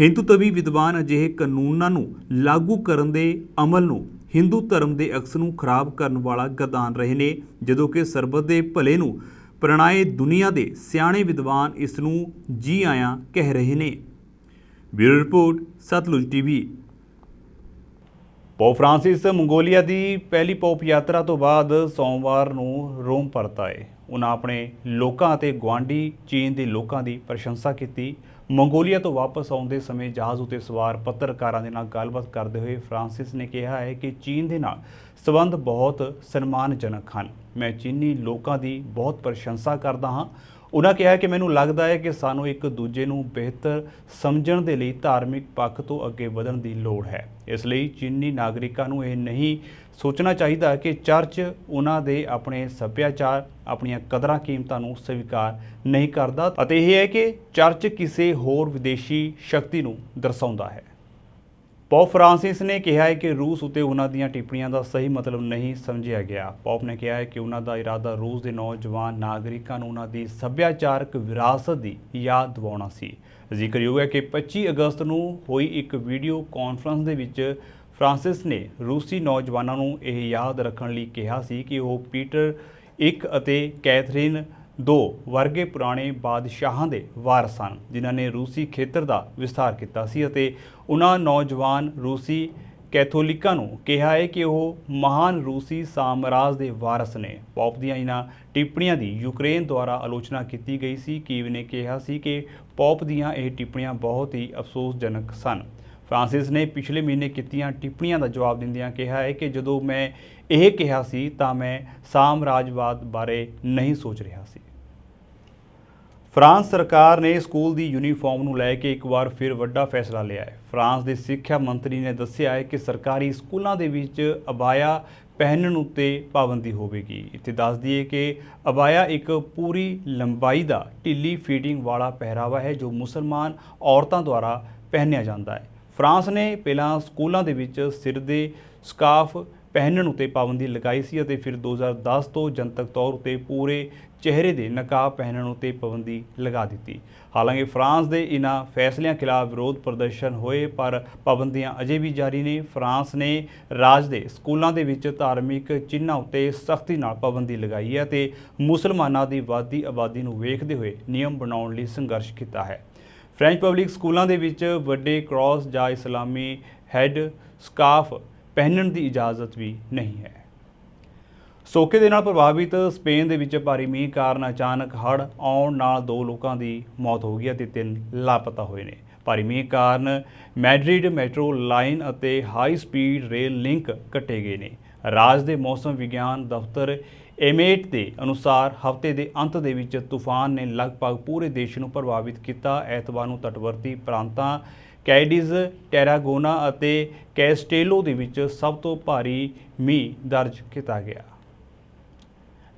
[SPEAKER 1] ਹਿੰਦੂਤਵੀ ਵਿਦਵਾਨ ਅਜਿਹੇ ਕਾਨੂੰਨਾਂ ਨੂੰ ਲਾਗੂ ਕਰਨ ਦੇ ਅਮਲ ਨੂੰ ਹਿੰਦੂ ਧਰਮ ਦੇ ਅਕਸ ਨੂੰ ਖਰਾਬ ਕਰਨ ਵਾਲਾ ਗਰਦਾਨ ਰਹੇ ਨੇ, ਜਦੋਂ ਕਿ ਸਰਬੱਤ ਦੇ ਭਲੇ ਨੂੰ ਪ੍ਰਣਾਏ ਦੁਨੀਆ ਦੇ ਸਿਆਣੇ ਵਿਦਵਾਨ ਇਸ ਨੂੰ ਜੀ ਆਇਆਂ ਕਹਿ ਰਹੇ ਨੇ। Bureau report, Satluj TV. Pope Francis Mongolia ਦੀ ਪਹਿਲੀ ਪੋਪ ਯਾਤਰਾ ਤੋਂ ਬਾਅਦ ਸੋਮਵਾਰ ਨੂੰ ਰੋਮ ਪਰਤ ਆਏ। ਉਹਨਾਂ ਆਪਣੇ ਲੋਕਾਂ ਅਤੇ ਗੁਆਂਢੀ ਚੀਨ ਦੇ ਲੋਕਾਂ ਦੀ ਪ੍ਰਸ਼ੰਸਾ ਕੀਤੀ। ਮੰਗੋਲੀਆ ਤੋਂ ਵਾਪਸ ਆਉਂਦੇ ਸਮੇਂ ਜਹਾਜ਼ ਉੱਤੇ ਸਵਾਰ ਪੱਤਰਕਾਰਾਂ ਦੇ ਨਾਲ ਗੱਲਬਾਤ ਕਰਦੇ ਹੋਏ ਫ੍ਰਾਂਸਿਸ ਨੇ ਕਿਹਾ ਹੈ ਕਿ ਚੀਨ ਦੇ ਨਾਲ ਸਬੰਧ ਬਹੁਤ ਸਨਮਾਨਜਨਕ ਹਨ। ਮੈਂ ਚੀਨੀ ਲੋਕਾਂ ਦੀ ਬਹੁਤ ਪ੍ਰਸ਼ੰਸਾ ਕਰਦਾ ਹਾਂ। ਉਹਨਾਂ ਕਿਹਾ ਕਿ ਮੈਨੂੰ ਲੱਗਦਾ ਹੈ ਕਿ ਸਾਨੂੰ ਇੱਕ ਦੂਜੇ ਨੂੰ ਬਿਹਤਰ ਸਮਝਣ ਦੇ ਲਈ ਧਾਰਮਿਕ ਪੱਖ ਤੋਂ ਅੱਗੇ ਵਧਣ ਦੀ ਲੋੜ ਹੈ। ਇਸ ਲਈ ਚੀਨੀ ਨਾਗਰਿਕਾਂ ਨੂੰ ਇਹ ਨਹੀਂ ਸੋਚਣਾ ਚਾਹੀਦਾ ਕਿ ਚਰਚ ਉਹਨਾਂ ਦੇ ਆਪਣੇ ਸੱਭਿਆਚਾਰ, ਆਪਣੀਆਂ ਕਦਰਾਂ ਕੀਮਤਾਂ ਨੂੰ ਸਵੀਕਾਰ ਨਹੀਂ ਕਰਦਾ ਅਤੇ ਇਹ ਹੈ ਕਿ ਚਰਚ ਕਿਸੇ ਹੋਰ ਵਿਦੇਸ਼ੀ ਸ਼ਕਤੀ ਨੂੰ ਦਰਸਾਉਂਦਾ ਹੈ। ਪੋਪ ਫਰਾਂਸਿਸ ਨੇ ਕਿਹਾ ਹੈ ਕਿ ਰੂਸ ਉਤੇ ਉਹਨਾਂ ਦੀਆਂ ਟਿੱਪਣੀਆਂ ਦਾ ਸਹੀ ਮਤਲਬ ਨਹੀਂ ਸਮਝਿਆ ਗਿਆ। ਪੋਪ ਨੇ ਕਿਹਾ ਹੈ ਕਿ ਉਹਨਾਂ ਦਾ ਇਰਾਦਾ ਰੂਸ ਦੇ ਨੌਜਵਾਨ ਨਾਗਰਿਕਾਂ ਨੂੰ ਉਹਨਾਂ ਦੀ ਸੱਭਿਆਚਾਰਕ ਵਿਰਾਸਤ ਦੀ ਯਾਦ ਦਿਵਾਉਣਾ ਸੀ। ਜ਼ਿਕਰਯੋਗ ਹੈ ਕਿ 25 ਅਗਸਤ ਨੂੰ ਹੋਈ ਇੱਕ ਵੀਡੀਓ ਕਾਨਫਰੰਸ ਦੇ ਵਿੱਚ ਫਰਾਂਸਿਸ ਨੇ ਰੂਸੀ ਨੌਜਵਾਨਾਂ ਨੂੰ ਇਹ ਯਾਦ ਰੱਖਣ ਲਈ ਕਿਹਾ ਸੀ ਕਿ ਉਹ ਪੀਟਰ ਇੱਕ ਅਤੇ ਕੈਥਰੀਨ ਦੋ ਵਰਗੇ ਪੁਰਾਣੇ ਬਾਦਸ਼ਾਹਾਂ ਦੇ ਵਾਰਸ ਹਨ ਜਿਨ੍ਹਾਂ ਨੇ ਰੂਸੀ ਖੇਤਰ ਦਾ ਵਿਸਥਾਰ ਕੀਤਾ ਸੀ ਅਤੇ ਉਹਨਾਂ ਨੌਜਵਾਨ ਰੂਸੀ ਕੈਥੋਲਿਕਾਂ ਨੂੰ ਕਿਹਾ ਹੈ ਕਿ ਉਹ ਮਹਾਨ ਰੂਸੀ ਸਾਮਰਾਜ ਦੇ ਵਾਰਸ ਨੇ। ਪੋਪ ਦੀਆਂ ਇਹਨਾਂ ਟਿੱਪਣੀਆਂ ਦੀ ਯੂਕਰੇਨ ਦੁਆਰਾ ਆਲੋਚਨਾ ਕੀਤੀ ਗਈ ਸੀ। ਕੀਵ ਨੇ ਕਿਹਾ ਸੀ ਕਿ ਪੋਪ ਦੀਆਂ ਇਹ ਟਿੱਪਣੀਆਂ ਬਹੁਤ ਹੀ ਅਫਸੋਸਜਨਕ ਸਨ। ਫਰਾਂਸਿਸ ਨੇ ਪਿਛਲੇ ਮਹੀਨੇ ਕੀਤੀਆਂ ਟਿੱਪਣੀਆਂ ਦਾ ਜਵਾਬ ਦਿੰਦਿਆਂ ਕਿਹਾ ਹੈ ਕਿ ਜਦੋਂ ਮੈਂ ਇਹ ਕਿਹਾ ਸੀ ਤਾਂ ਮੈਂ ਸਾਮਰਾਜਵਾਦ ਬਾਰੇ ਨਹੀਂ ਸੋਚ ਰਿਹਾ ਸੀ। ਫਰਾਂਸ ਸਰਕਾਰ ਨੇ ਸਕੂਲ ਦੀ ਯੂਨੀਫਾਰਮ ਨੂੰ ਲੈ ਕੇ ਇੱਕ ਵਾਰ ਫਿਰ ਵੱਡਾ ਫੈਸਲਾ ਲਿਆ ਹੈ। ਫਰਾਂਸ ਦੇ ਸਿੱਖਿਆ ਮੰਤਰੀ ਨੇ ਦੱਸਿਆ ਹੈ ਕਿ ਸਰਕਾਰੀ ਸਕੂਲਾਂ ਦੇ ਵਿੱਚ ਅਬਾਇਆ ਪਹਿਨਣ ਉੱਤੇ ਪਾਬੰਦੀ ਹੋਵੇਗੀ। ਇੱਥੇ ਦੱਸ ਦਈਏ ਕਿ ਅਬਾਇਆ ਇੱਕ ਪੂਰੀ ਲੰਬਾਈ ਦਾ ਢਿੱਲੀ ਫਿਟਿੰਗ ਵਾਲਾ ਪਹਿਰਾਵਾ ਹੈ ਜੋ ਮੁਸਲਮਾਨ ਔਰਤਾਂ ਦੁਆਰਾ ਪਹਿਨਿਆ ਜਾਂਦਾ ਹੈ। ਫਰਾਂਸ ਨੇ ਪਹਿਲਾਂ ਸਕੂਲਾਂ ਦੇ ਵਿੱਚ ਸਿਰ ਦੇ ਸਕਾਰਫ ਪਹਿਨਣ ਉੱਤੇ ਪਾਬੰਦੀ ਲਗਾਈ ਸੀ ਅਤੇ ਫਿਰ 2010 ਤੋਂ ਜਨਤਕ ਤੌਰ ਉੱਤੇ ਪੂਰੇ ਚਿਹਰੇ ਦੇ ਨਕਾਬ ਪਹਿਨਣ ਉੱਤੇ ਪਾਬੰਦੀ ਲਗਾ ਦਿੱਤੀ। ਹਾਲਾਂਕਿ ਫਰਾਂਸ ਦੇ ਇਹਨਾਂ ਫੈਸਲਿਆਂ ਖਿਲਾਫ ਵਿਰੋਧ ਪ੍ਰਦਰਸ਼ਨ ਹੋਏ ਪਰ ਪਾਬੰਦੀਆਂ ਅਜੇ ਵੀ ਜਾਰੀ ਨੇ। ਫਰਾਂਸ ਨੇ ਰਾਜ ਦੇ ਸਕੂਲਾਂ ਦੇ ਵਿੱਚ ਧਾਰਮਿਕ ਚਿੰਨ੍ਹਾਂ ਉੱਤੇ ਸਖਤੀ ਨਾਲ ਪਾਬੰਦੀ ਲਗਾਈ ਹੈ ਅਤੇ ਮੁਸਲਮਾਨਾਂ ਦੀ ਵੱਧਦੀ ਆਬਾਦੀ ਨੂੰ ਵੇਖਦੇ ਹੋਏ ਨਿਯਮ ਬਣਾਉਣ ਲਈ ਸੰਘਰਸ਼ ਕੀਤਾ ਹੈ। ਫ੍ਰੈਂਚ ਪਬਲਿਕ ਸਕੂਲਾਂ ਦੇ ਵਿੱਚ ਵੱਡੇ ਕ੍ਰਾਸ ਜਾਂ ਇਸਲਾਮੀ ਹੈੱਡ ਸਕਾਰਫ ਪਹਿਨਣ ਦੀ ਇਜਾਜ਼ਤ ਵੀ ਨਹੀਂ ਹੈ। ਸੋਕੇ ਦੇ ਨਾਲ ਪ੍ਰਭਾਵਿਤ ਸਪੇਨ ਦੇ ਵਿੱਚ ਭਾਰੀ ਮੀਂਹ ਕਾਰਨ ਅਚਾਨਕ ਹੜ੍ਹ ਆਉਣ ਨਾਲ 2 ਲੋਕਾਂ ਦੀ ਮੌਤ ਹੋ ਗਈ ਅਤੇ 3 ਲਾਪਤਾ ਹੋਏ ਨੇ। ਭਾਰੀ ਮੀਂਹ ਕਾਰਨ ਮੈਡਰਿਡ ਮੈਟਰੋ ਲਾਈਨ ਅਤੇ ਹਾਈ ਸਪੀਡ ਰੇਲ ਲਿੰਕ ਕੱਟੇ ਗਏ ਨੇ। ਰਾਜ ਦੇ ਮੌਸਮ ਵਿਗਿਆਨ ਦਫ਼ਤਰ ਏਮੇਟ ਦੇ ਅਨੁਸਾਰ ਹਫ਼ਤੇ ਦੇ ਅੰਤ ਦੇ ਵਿੱਚ ਤੂਫਾਨ ਨੇ ਲਗਭਗ ਪੂਰੇ ਦੇਸ਼ ਨੂੰ ਪ੍ਰਭਾਵਿਤ ਕੀਤਾ। ਐਤਵਾਰ ਨੂੰ ਤਟਵਰਤੀ ਪ੍ਰਾਂਤਾਂ ਕੈਡੀਜ਼, ਟੈਰਾਗੋਨਾ ਅਤੇ ਕੈਸਟੇਲੋ ਦੇ ਵਿੱਚ ਸਭ ਤੋਂ ਭਾਰੀ ਮੀਂਹ ਦਰਜ ਕੀਤਾ ਗਿਆ।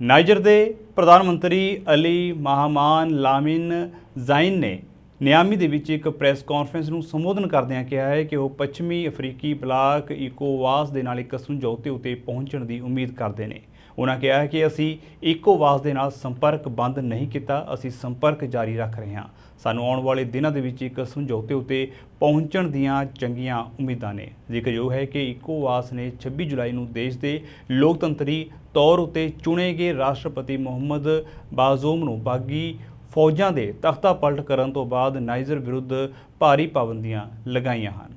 [SPEAKER 1] ਨਾਈਜਰ ਦੇ ਪ੍ਰਧਾਨ ਮੰਤਰੀ ਅਲੀ ਮਹਾਮਾਨ ਲਾਮਿਨ ਜ਼ਾਈਨ ਨੇ ਨਿਆਮੀ ਦੇ ਵਿੱਚ ਇੱਕ ਪ੍ਰੈਸ ਕਾਨਫਰੰਸ ਨੂੰ ਸੰਬੋਧਨ ਕਰਦਿਆਂ ਕਿਹਾ ਹੈ ਕਿ ਉਹ ਪੱਛਮੀ ਅਫਰੀਕੀ ਬਲਾਕ ਇਕੋਵਾਸ ਦੇ ਨਾਲ ਇੱਕ ਸਮਝੌਤੇ ਉੱਤੇ ਪਹੁੰਚਣ ਦੀ ਉਮੀਦ ਕਰਦੇ ਨੇ। ਉਹਨਾਂ ਕਿਹਾ ਹੈ ਕਿ ਅਸੀਂ ਇਕੋਵਾਸ ਦੇ ਨਾਲ ਸੰਪਰਕ ਬੰਦ ਨਹੀਂ ਕੀਤਾ, ਅਸੀਂ ਸੰਪਰਕ ਜਾਰੀ ਰੱਖ ਰਹੇ ਹਾਂ। ਸਾਨੂੰ ਆਉਣ ਵਾਲੇ ਦਿਨਾਂ ਦੇ ਵਿੱਚ ਇੱਕ ਸਮਝੌਤੇ ਉੱਤੇ ਪਹੁੰਚਣ ਦੀਆਂ ਚੰਗੀਆਂ ਉਮੀਦਾਂ ਨੇ। ਜ਼ਿਕਰਯੋਗ ਹੈ ਕਿ ਇਕੋਵਾਸ ਨੇ 26 ਜੁਲਾਈ ਨੂੰ ਦੇਸ਼ ਦੇ ਲੋਕਤੰਤਰੀ ਤੌਰ ਉੱਤੇ ਚੁਣੇ ਗਏ ਰਾਸ਼ਟਰਪਤੀ ਮੁਹੰਮਦ ਬਾਜ਼ੂਮ ਨੂੰ ਬਾਗੀ ਫੌਜਾਂ ਦੇ ਤਖਤਾ ਪਲਟ ਕਰਨ ਤੋਂ ਬਾਅਦ ਨਾਈਜਰ ਵਿਰੁੱਧ ਭਾਰੀ ਪਾਬੰਦੀਆਂ ਲਗਾਈਆਂ ਹਨ।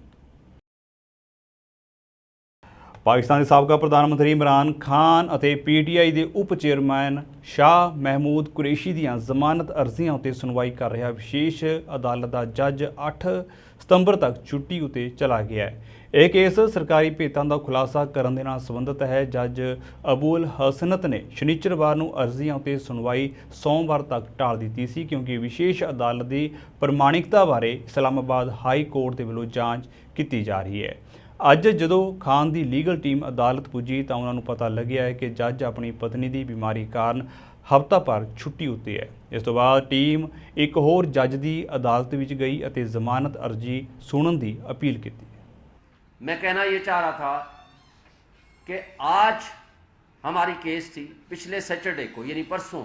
[SPEAKER 1] ਪਾਕਿਸਤਾਨ ਦੇ ਸਾਬਕਾ ਪ੍ਰਧਾਨ ਮੰਤਰੀ ਇਮਰਾਨ ਖਾਨ ਅਤੇ ਪੀਟੀਆਈ ਦੇ ਉਪ ਚੇਅਰਮੈਨ ਸ਼ਾਹ ਮਹਿਮੂਦ ਕੁਰੈਸ਼ੀ ਦੀਆਂ ਜ਼ਮਾਨਤ ਅਰਜ਼ੀਆਂ ਉੱਤੇ ਸੁਣਵਾਈ ਕਰ ਰਿਹਾ ਵਿਸ਼ੇਸ਼ ਅਦਾਲਤ ਦਾ ਜੱਜ 8 ਸਤੰਬਰ ਤੱਕ ਛੁੱਟੀ ਉੱਤੇ ਚਲਾ ਗਿਆ ਹੈ। ਇਹ ਕੇਸ ਸਰਕਾਰੀ ਭੇਤਾਂ ਦਾ ਖੁਲਾਸਾ ਕਰਨ ਦੇ ਨਾਲ ਸੰਬੰਧਿਤ ਹੈ। ਜੱਜ ਅਬੂਲ ਹਸਨਤ ਨੇ ਸ਼ਨੀਚਰਵਾਰ ਨੂੰ ਅਰਜ਼ੀਆਂ ਉੱਤੇ ਸੁਣਵਾਈ ਸੋਮਵਾਰ ਤੱਕ ਟਾਲ ਦਿੱਤੀ ਸੀ ਕਿਉਂਕਿ ਵਿਸ਼ੇਸ਼ ਅਦਾਲਤ ਦੀ ਪ੍ਰਮਾਣਿਕਤਾ ਬਾਰੇ ਇਸਲਾਮਾਬਾਦ ਹਾਈ ਕੋਰਟ ਦੇ ਵੱਲੋਂ ਜਾਂਚ ਕੀਤੀ ਜਾ ਰਹੀ ਹੈ। ਅੱਜ ਜਦੋਂ ਖਾਨ ਦੀ ਲੀਗਲ ਟੀਮ ਅਦਾਲਤ ਪੁੱਜੀ ਤਾਂ ਉਹਨਾਂ ਨੂੰ ਪਤਾ ਲੱਗਿਆ ਹੈ ਕਿ ਜੱਜ ਆਪਣੀ ਪਤਨੀ ਦੀ ਬਿਮਾਰੀ ਕਾਰਨ ਹਫ਼ਤਾ ਭਰ ਛੁੱਟੀ ਉੱਤੇ ਹੈ। ਇਸ ਤੋਂ ਬਾਅਦ ਟੀਮ ਇੱਕ ਹੋਰ ਜੱਜ ਦੀ ਅਦਾਲਤ ਵਿੱਚ ਗਈ ਅਤੇ ਜ਼ਮਾਨਤ ਅਰਜ਼ੀ ਸੁਣਨ ਦੀ अपील ਕੀਤੀ।
[SPEAKER 4] मैं कहना ये चाह रहा था कि आज हमारी केस थी, पिछले सैटरडे को यानी परसों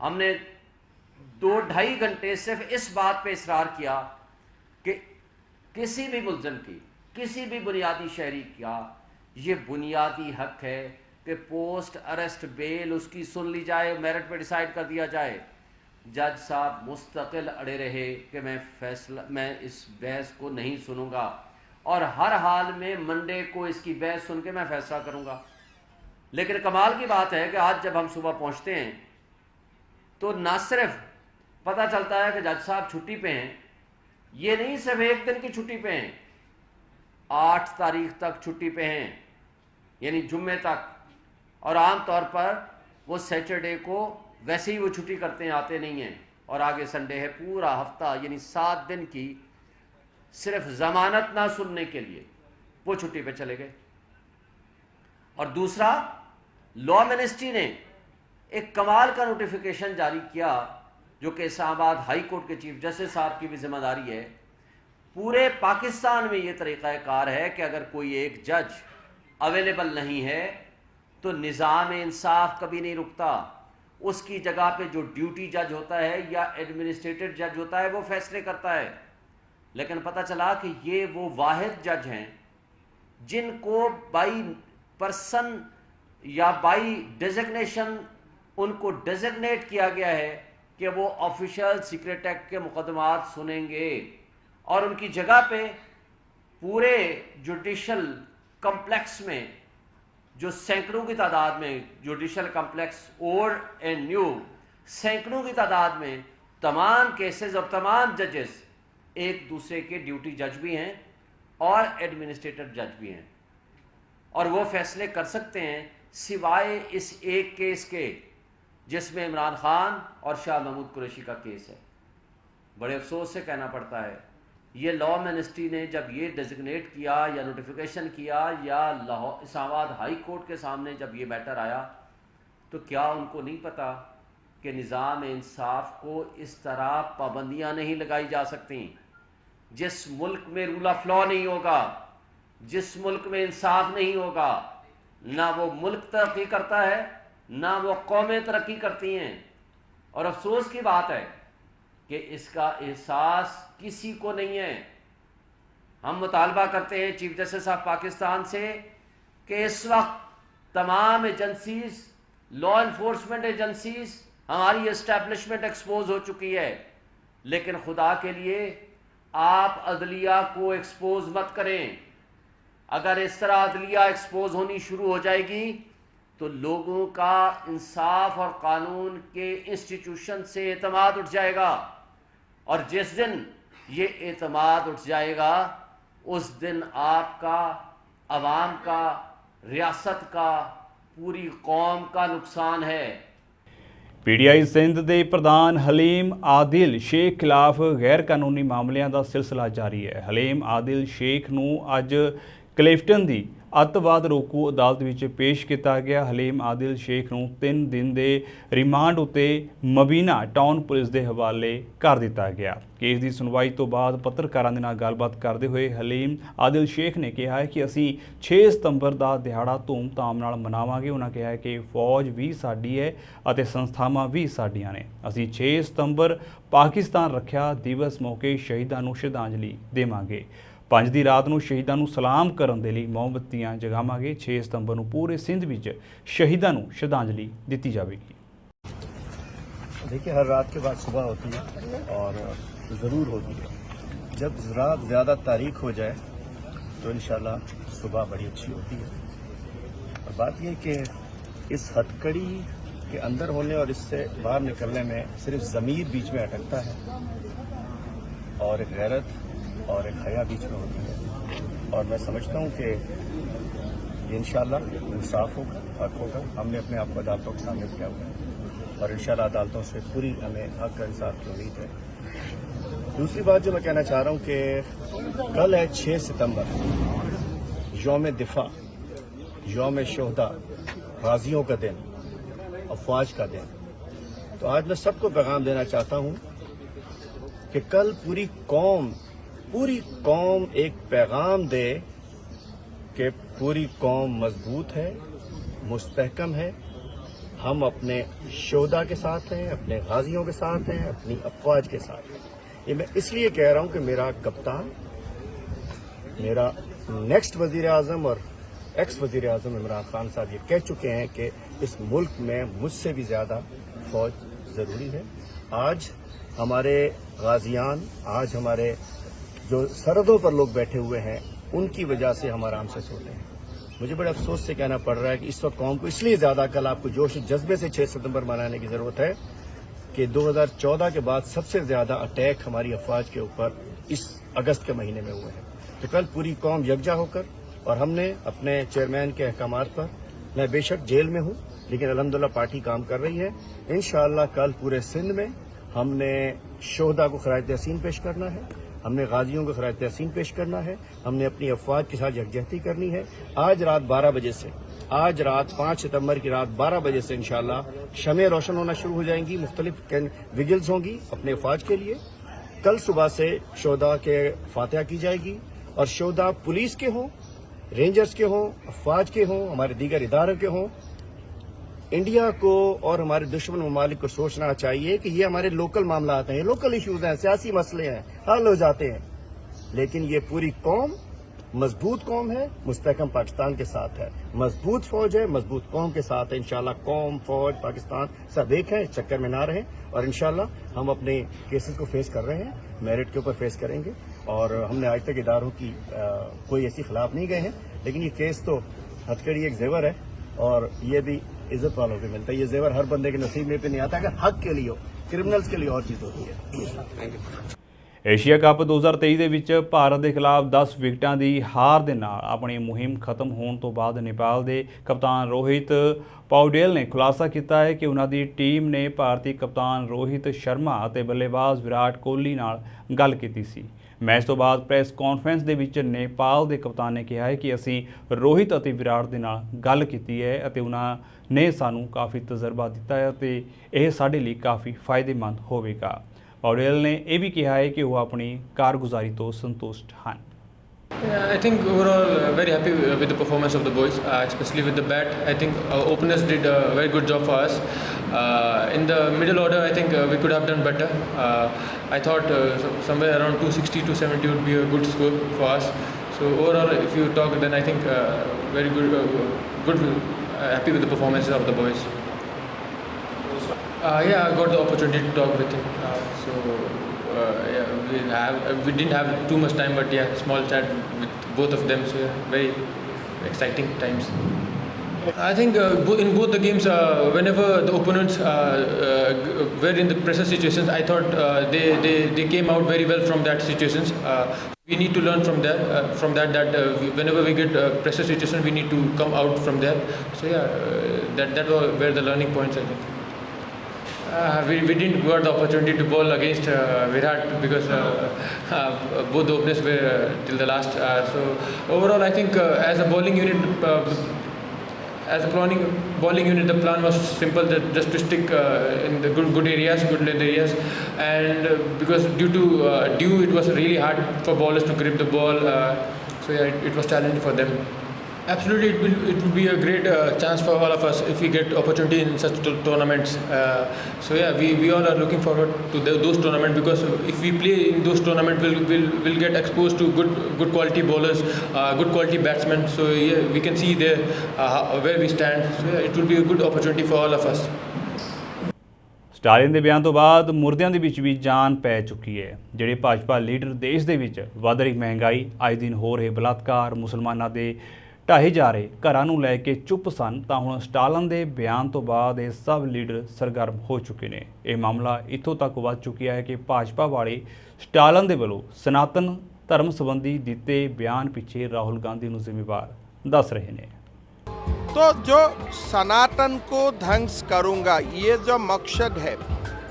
[SPEAKER 4] हमने 2-2.5 घंटे सिर्फ इस बात पे इसरार किया कि किसी भी मुलज़िम की किसी भी बुनियादी शहरी का ये बुनियादी हक है कि पोस्ट अरेस्ट बेल उसकी सुन ली जाए, मेरिट पे डिसाइड कर दिया जाए। जज साहब मुस्तकिल अड़े रहे कि मैं इस बहस को नहीं सुनूंगा और हर हाल में मंडे को इसकी बहस सुन के मैं फैसला करूंगा। लेकिन कमाल की बात है कि आज जब हम सुबह पहुंचते हैं तो ना सिर्फ पता चलता है कि जज साहब छुट्टी पे हैं, ये नहीं सिर्फ एक दिन की छुट्टी पे हैं, 8 तारीख तक छुट्टी पे हैं यानी जुम्मे तक। और आम तौर पर वो सैटरडे को वैसे ही वो छुट्टी करते हैं, आते नहीं हैं और आगे संडे है। पूरा हफ्ता यानी 7 दिन की सिर्फ जमानत ना सुनने के लिए वो छुट्टी पे चले गए। और दूसरा, लॉ मिनिस्ट्री ने एक कमाल का नोटिफिकेशन जारी किया जो कि इस्लामाबाद हाई कोर्ट के चीफ जस्टिस साहब की भी जिम्मेदारी है पूरे पाकिस्तान में ये तरीक़ाकार है कि अगर कोई एक जज अवेलेबल नहीं है तो निज़ाम इंसाफ कभी नहीं रुकता। उसकी जगह पे जो ड्यूटी जज होता है या एडमिनिस्ट्रेटिव जज होता है वो फैसले करता है। लेकिन पता चला कि ये वो वाहिद जज हैं जिनको बाई पर्सन या बाई डेजिग्नेशन उनको डेजिग्नेट किया गया है कि वो ऑफिशियल सीक्रेट एक्ट के मुकदमात सुनेंगे, और उनकी जगह पे पूरे जुडिशल कम्प्लेक्स में जो सैकड़ों की तादाद में judicial complex old and new सैकड़ों की तादाद में तमाम केसेस और तमाम जजेस एक दूसरे के ड्यूटी जज भी हैं और एडमिनिस्ट्रेटिव जज भी हैं, और वो फैसले कर सकते हैं सिवाय इस एक केस के जिसमें इमरान खान और शाह महमूद कुरैशी का केस है। बड़े अफसोस से कहना पड़ता है ये लॉ मिनिस्ट्री ने जब ये डेजिग्नेट किया या नोटिफिकेशन किया या लाहौर इस्लामाबाद हाई कोर्ट के सामने जब ये मैटर आया तो क्या उनको नहीं पता कि निज़ाम इंसाफ को इस तरह पाबंदियां नहीं लगाई जा सकती। जिस मुल्क में रूल ऑफ लॉ नहीं होगा, जिस मुल्क में इंसाफ नहीं होगा, ना वो मुल्क तरक्की करता है ना वो कौमें तरक्की करती हैं। और अफसोस की बात है कि इसका एहसास किसी को नहीं है। हम मुतालबा करते हैं चीफ जस्टिस ऑफ पाकिस्तान से कि इस वक्त तमाम एजेंसीज, लॉ इन्फोर्समेंट एजेंसीज, हमारी एस्टैब्लिशमेंट एक्सपोज हो चुकी है, लेकिन खुदा के लिए आप अदलिया को एक्सपोज मत करें। अगर इस तरह अदलिया एक्सपोज होनी शुरू हो जाएगी तो लोगों का इंसाफ और कानून के इंस्टीट्यूशन से एतमाद उठ जाएगा, और जिस दिन ये एतमाद उठ जाएगा उस दिन आपका, अवाम का, रियासत का, पूरी कौम का नुकसान है।
[SPEAKER 1] ਪੀਡੀਆਈ ਸਿੰਧ ਦੇ ਪ੍ਰਧਾਨ ਹਲੀਮ ਆਦਿਲ ਸ਼ੇਖ ਖਿਲਾਫ ਗੈਰ ਕਾਨੂੰਨੀ ਮਾਮਲਿਆਂ ਦਾ ਸਿਲਸਿਲਾ ਜਾਰੀ ਹੈ। ਹਲੀਮ ਆਦਿਲ ਸ਼ੇਖ ਨੂੰ ਅੱਜ ਕਲਿਫਟਨ ਦੀ ਅੱਤਵਾਦ ਰੋਕੂ ਅਦਾਲਤ ਵਿੱਚ ਪੇਸ਼ ਕੀਤਾ ਗਿਆ। ਹਲੀਮ ਆਦਿਲ ਸ਼ੇਖ ਨੂੰ 3 ਦਿਨ ਦੇ ਰਿਮਾਂਡ ਉੱਤੇ ਮਬੀਨਾ ਟਾਊਨ ਪੁਲਿਸ ਦੇ ਹਵਾਲੇ ਕਰ ਦਿੱਤਾ ਗਿਆ। ਕੇਸ ਦੀ ਸੁਣਵਾਈ ਤੋਂ ਬਾਅਦ ਪੱਤਰਕਾਰਾਂ ਦੇ ਨਾਲ ਗੱਲਬਾਤ ਕਰਦੇ ਹੋਏ ਹਲੀਮ ਆਦਿਲ ਸ਼ੇਖ ਨੇ ਕਿਹਾ ਹੈ ਕਿ ਅਸੀਂ 6 ਸਤੰਬਰ ਦਾ ਦਿਹਾੜਾ ਧੂਮਧਾਮ ਨਾਲ ਮਨਾਵਾਂਗੇ। ਉਹਨਾਂ ਕਿਹਾ ਹੈ ਕਿ ਫੌਜ ਵੀ ਸਾਡੀ ਹੈ ਅਤੇ ਸੰਸਥਾਵਾਂ ਵੀ ਸਾਡੀਆਂ ਨੇ। ਅਸੀਂ 6 ਸਤੰਬਰ ਪਾਕਿਸਤਾਨ ਰੱਖਿਆ ਦਿਵਸ ਮੌਕੇ ਸ਼ਹੀਦਾਂ ਨੂੰ ਸ਼ਰਧਾਂਜਲੀ ਦੇਵਾਂਗੇ। 5 ਦੀ ਰਾਤ ਨੂੰ ਸ਼ਹੀਦਾਂ ਨੂੰ ਸਲਾਮ ਕਰਨ ਦੇ ਲਈ ਮੋਮਬੱਤੀਆਂ ਜਗਾਵਾਂਗੇ। 6 ਸਤੰਬਰ ਨੂੰ पूरे सिंध ਵਿੱਚ शहीदों ਨੂੰ श्रद्धांजलि दी जाएगी।
[SPEAKER 5] देखिए, हर रात के बाद सुबह होती है और ज़रूर होती है। जब रात ज़्यादा तारीख हो जाए तो इंशाल्लाह सुबह बड़ी अच्छी होती है। और बात यह कि इस हथकड़ी के अंदर होने और इससे बाहर निकलने में सिर्फ ज़मीर बीच में अटकता है और एक गैरत और एक हया बीच में होती है। और मैं समझता हूँ कि ये इंशाल्लाह इंसाफ होगा, हक होगा। हमने अपने आप को अदालतों के सामने किया हुआ है और इंशाल्लाह अदालतों से पूरी हमें हक और इंसाफ की उम्मीद है। दूसरी बात जो मैं कहना चाह रहा हूँ कि कल है 6 सितंबर, यौम दिफा, यौम शोहदा, गाजियों का दिन, अफवाज का दिन। तो आज मैं सबको पैगाम देना चाहता हूँ कि कल पूरी कौम एक पैगाम दे कि पूरी कौम मजबूत है, मुस्तहकम है। हम अपने शोहदा के साथ हैं, अपने गाजियों के साथ हैं, अपनी अफवाज के साथ हैं। ये मैं इसलिए कह रहा हूं कि मेरा कप्तान, मेरा नेक्स्ट वजीर आजम और एक्स वजीर आजम इमरान खान साहब ये कह चुके हैं कि इस मुल्क में मुझसे भी ज़्यादा फौज ज़रूरी है। आज हमारे गाजियान, आज हमारे जो सरहदों पर लोग बैठे हुए हैं, उनकी वजह से हम आराम से सोते हैं। मुझे बड़े अफसोस से कहना पड़ रहा है कि इस वक्त कौम को इसलिए ज़्यादा कल आपको जोश जज्बे से 6 सितंबर मनाने की ज़रूरत है कि 2014 के बाद सबसे ज़्यादा अटैक हमारी अफवाज के ऊपर इस अगस्त के महीने में हुए हैं। तो कल पूरी कौम यकजा होकर, और हमने अपने चेयरमैन के अहकामात पर, मैं बेशक जेल में हूँ लेकिन अल्हम्दुलिल्लाह पार्टी काम कर रही है। इंशाअल्लाह कल पूरे सिंध में हमने शोहदा को खराज तहसीन पेश करना है, हमने गाजियों को खराज तहसीन पेश करना है, हमने अपनी अफवाज के साथ यकजहती करनी है। आज रात 12 बजे से, आज रात 5 सितंबर की रात 12 बजे से इंशाअल्लाह शमें रोशन होना शुरू हो जाएंगी। मुख्तलिफ विजिल्स होंगी अपने अफवाज के लिए, कल सुबह से शोधा के फातिहा की जाएगी और शोधा पुलिस के हों, रेंजर्स के हों, अफवाज के हों, हमारे दीगर इदारों के हों। इंडिया को और हमारे दुश्मन ममालिक को सोचना चाहिए कि ये हमारे लोकल मामला आते हैं, लोकल इश्यूज हैं, सियासी मसले हैं, हल हो जाते हैं, लेकिन ये पूरी कौम मजबूत कौम है, मुस्तहकम पाकिस्तान के साथ है, मजबूत फौज है, मजबूत कौम के साथ है। इंशाल्लाह कौम, फौज, पाकिस्तान सब एक है, चक्कर में ना रहें और इंशाल्लाह हम अपने केसेस को फेस कर रहे हैं, मेरिट के ऊपर फेस करेंगे। और हमने आज तक इदारों की कोई ऐसी खिलाफ नहीं गए हैं, लेकिन ये केस तो हथकड़ी एक जेवर है और ये भी इज्जत वालों को मिलता है। ये जेवर हर बंदे के नसीब में पे नहीं आता, अगर हक के लिए हो, क्रिमिनल्स के लिए और चीज होती है।
[SPEAKER 1] ਏਸ਼ੀਆ ਕੱਪ 2023 ਦੇ ਵਿੱਚ ਭਾਰਤ ਦੇ ਖਿਲਾਫ 10 ਵਿਕਟਾਂ ਦੀ ਹਾਰ ਦੇ ਨਾਲ ਆਪਣੀ ਮੁਹਿੰਮ ਖਤਮ ਹੋਣ ਤੋਂ ਬਾਅਦ ਨੇਪਾਲ ਦੇ ਕਪਤਾਨ ਰੋਹਿਤ ਪੌਡੇਲ ਨੇ ਖੁਲਾਸਾ ਕੀਤਾ ਹੈ ਕਿ ਉਹਨਾਂ ਦੀ ਟੀਮ ਨੇ ਭਾਰਤੀ ਕਪਤਾਨ ਰੋਹਿਤ ਸ਼ਰਮਾ ਅਤੇ ਬੱਲੇਬਾਜ਼ ਵਿਰਾਟ ਕੋਹਲੀ ਨਾਲ ਗੱਲ ਕੀਤੀ ਸੀ। ਮੈਚ ਤੋਂ ਬਾਅਦ ਪ੍ਰੈਸ ਕਾਨਫਰੰਸ ਦੇ ਵਿੱਚ ਨੇਪਾਲ ਦੇ ਕਪਤਾਨ ਨੇ ਕਿਹਾ ਹੈ ਕਿ ਅਸੀਂ ਰੋਹਿਤ ਅਤੇ ਵਿਰਾਟ ਦੇ ਨਾਲ ਗੱਲ ਕੀਤੀ ਹੈ ਅਤੇ ਉਹਨਾਂ ਨੇ ਸਾਨੂੰ ਕਾਫੀ ਤਜਰਬਾ ਦਿੱਤਾ ਹੈ ਅਤੇ ਇਹ ਸਾਡੇ ਲਈ ਕਾਫੀ ਫਾਇਦੇਮੰਦ ਹੋਵੇਗਾ। पौडेल ने यह भी कहा है कि वो अपनी कारगुजारी तो संतुष्ट हैं।
[SPEAKER 6] I think overall very happy with the performance of the boys, especially with the bat. I think our openers did a very good job for us. In the middle order, I think we could have done better. I thought somewhere around 260 to 70 would be a good score for us. So overall, if you talk, then I think very good, happy with the performances of the boys. Yeah, I got the opportunity to talk with him. We didn't have too much time, but yeah, small chat with both of them. So yeah, very exciting times. I think in both the games, whenever the opponents were in the pressure situations, I thought they came out very well from that situations. We need to learn from that. Whenever we get pressure situation, we need to come out from there. So yeah, that was where the learning points, I think. We didn't got the opportunity to bowl against Virat because both the openers were till the last. So overall, I think as a bowling unit, the plan was simple, that just to stick in the good areas, good length areas, and because due to dew, it was really hard for bowlers to grip the ball. So yeah, it was challenging for them. Absolutely, it will be a great chance for all of us if we get opportunity in such tournaments. So yeah, we all are looking forward to those tournaments, because if we play in those tournaments, we'll get exposed to good quality bowlers, good quality batsmen. So yeah, we can see there where we stand. So yeah, it will be a good opportunity for all of us.
[SPEAKER 1] Stalin ਦੇ ਬਿਆਨ ਤੋਂ ਬਾਅਦ ਮੁਰਦਿਆਂ ਦੇ ਵਿੱਚ ਵੀ ਜਾਨ ਪੈ ਚੁੱਕੀ ਹੈ। ਜਿਹੜੇ ਭਾਜਪਾ ਲੀਡਰ ਦੇਸ਼ ਦੇ ਵਿੱਚ ਵੱਧ ਰਹੀ ਮਹਿੰਗਾਈ, ਅੱਜ ਦਿਨ ਹੋ ਰਹੇ ਬਲਾਤਕਾਰ, ਮੁਸਲਮਾਨਾਂ ਦੇ ਢਾਹੇ ਜਾ ਰਹੇ ਘਰਾਂ ਨੂੰ ਲੈ ਕੇ ਚੁੱਪ ਸਨ, ਤਾਂ ਹੁਣ ਸਟਾਲਿਨ ਦੇ ਬਿਆਨ ਤੋਂ ਬਾਅਦ ਇਹ ਸਭ ਲੀਡਰ ਸਰਗਰਮ ਹੋ ਚੁੱਕੇ ਨੇ। ਇਹ ਮਾਮਲਾ ਇੱਥੋਂ ਤੱਕ ਵੱਧ ਚੁੱਕਿਆ ਹੈ ਕਿ ਭਾਜਪਾ ਵਾਲੇ ਸਟਾਲਿਨ ਦੇ ਵੱਲੋਂ ਸਨਾਤਨ ਧਰਮ ਸੰਬੰਧੀ ਦਿੱਤੇ ਬਿਆਨ ਪਿੱਛੇ ਰਾਹੁਲ गांधी ਨੂੰ ਜ਼ਿੰਮੇਵਾਰ ਦੱਸ ਰਹੇ ਨੇ।
[SPEAKER 7] तो जो सनातन को ध्वंस करूंगा, ये जो मकसद है,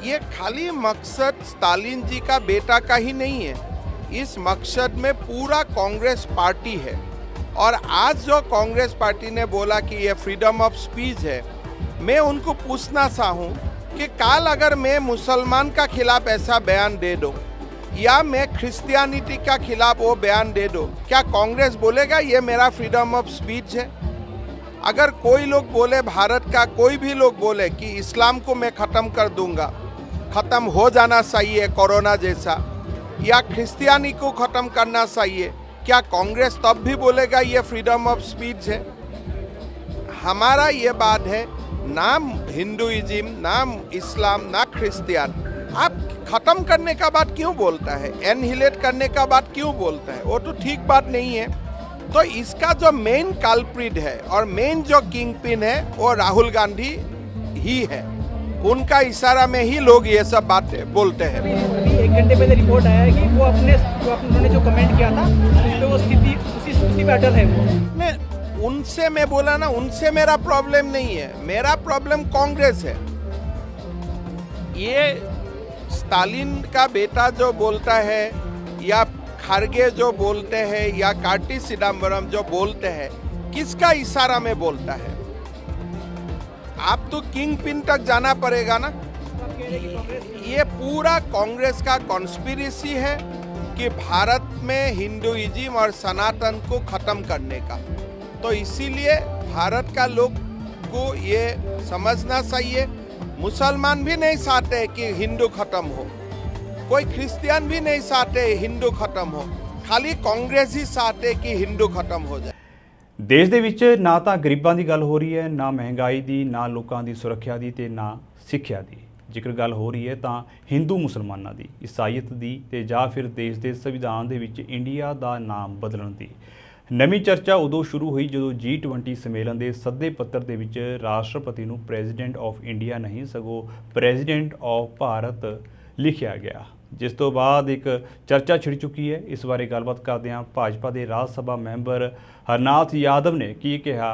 [SPEAKER 7] ये खाली मकसद स्टालिन जी का बेटा का ही नहीं है। इस मकसद में पूरा कांग्रेस पार्टी है। और आज जो कांग्रेस पार्टी ने बोला कि ये फ्रीडम ऑफ स्पीच है, मैं उनको पूछना चाहूँ कि कल अगर मैं मुसलमान का खिलाफ ऐसा बयान दे दूँ या मैं क्रिश्चियनिटी का खिलाफ वो बयान दे दूँ, क्या कांग्रेस बोलेगा ये मेरा फ्रीडम ऑफ स्पीच है? अगर कोई लोग बोले, भारत का कोई भी लोग बोले कि इस्लाम को मैं ख़त्म कर दूंगा, ख़त्म हो जाना चाहिए कोरोना जैसा, या क्रिश्चियनी को ख़त्म करना चाहिए, क्या कांग्रेस तब भी बोलेगा ये फ्रीडम ऑफ स्पीच है? हमारा ये बात है, नाम हिंदुइज्म, नाम इस्लाम, ना क्रिश्चियन। आप ख़त्म करने का बात क्यों बोलता है, एनहिलेट करने का बात क्यों बोलता है? वो तो ठीक बात नहीं है। तो इसका जो मेन कल्प्रिट है और मेन जो किंग पिन है वो राहुल गांधी ही है। उनका इशारा में ही लोग ये सब बातें बोलते हैं।
[SPEAKER 8] अभी 1 घंटे पहले रिपोर्ट आया है कि वो उन्होंने जो कमेंट किया था उस पे वो स्थिति उसी पे अटल है। वो
[SPEAKER 7] मैं उनसे मैं बोला ना, उनसे मेरा प्रॉब्लम नहीं है, मेरा प्रॉब्लम कांग्रेस है। ये स्टालिन का बेटा जो बोलता है, या खारगे जो बोलते हैं, या कार्ति चिदम्बरम जो बोलते हैं, किसका इशारा में बोलता है? आप तो किंग पिन तक जाना पड़ेगा ना।
[SPEAKER 8] रहेगी कांग्रेस?
[SPEAKER 7] ये पूरा कांग्रेस का कॉन्स्पिरेसी है कि भारत में हिंदुइज्म और सनातन को खत्म करने का। तो इसीलिए भारत का लोग को ये समझना चाहिए, मुसलमान भी नहीं चाहते कि हिंदू खत्म हो, कोई क्रिश्चियन भी नहीं चाहते हिंदू खत्म हो, खाली कांग्रेस ही चाहते कि हिंदू खत्म हो जाए।
[SPEAKER 1] ਦੇਸ਼ ਦੇ ਵਿੱਚ ਨਾ ਤਾਂ ਗਰੀਬਾਂ ਦੀ ਗੱਲ ਹੋ ਰਹੀ ਹੈ, ਨਾ ਮਹਿੰਗਾਈ ਦੀ, ਨਾ ਲੋਕਾਂ ਦੀ ਸੁਰੱਖਿਆ ਦੀ ਤੇ ਨਾ ਸਿੱਖਿਆ ਦੀ। ਜੇਕਰ ਗੱਲ ਹੋ ਰਹੀ ਹੈ ਤਾਂ ਹਿੰਦੂ ਮੁਸਲਮਾਨਾਂ ਦੀ, ਈਸਾਈਅਤ ਦੀ ਤੇ ਜਾਂ ਫਿਰ ਦੇਸ਼ ਦੇ ਸੰਵਿਧਾਨ ਦੇ ਵਿੱਚ ਇੰਡੀਆ ਦਾ ਨਾਮ ਬਦਲਣ ਦੀ। ਨਵੀਂ ਚਰਚਾ ਉਦੋਂ ਸ਼ੁਰੂ ਹੋਈ ਜਦੋਂ G20 ਸੰਮੇਲਨ ਦੇ ਸੱਦੇ ਪੱਤਰ ਦੇ ਵਿੱਚ ਰਾਸ਼ਟਰਪਤੀ ਨੂੰ ਪ੍ਰੈਜ਼ੀਡੈਂਟ ਆਫ ਇੰਡੀਆ ਨਹੀਂ ਸਗੋਂ ਪ੍ਰੈਜ਼ੀਡੈਂਟ ਆਫ ਭਾਰਤ ਲਿਖਿਆ ਗਿਆ, ਜਿਸ ਤੋਂ ਬਾਅਦ ਇੱਕ ਚਰਚਾ ਛਿੜ ਚੁੱਕੀ ਹੈ। ਇਸ ਬਾਰੇ ਗੱਲਬਾਤ ਕਰਦੇ ਹਾਂ ਭਾਜਪਾ ਦੇ ਰਾਜ ਸਭਾ ਮੈਂਬਰ हरनाथ यादव ने की कहा,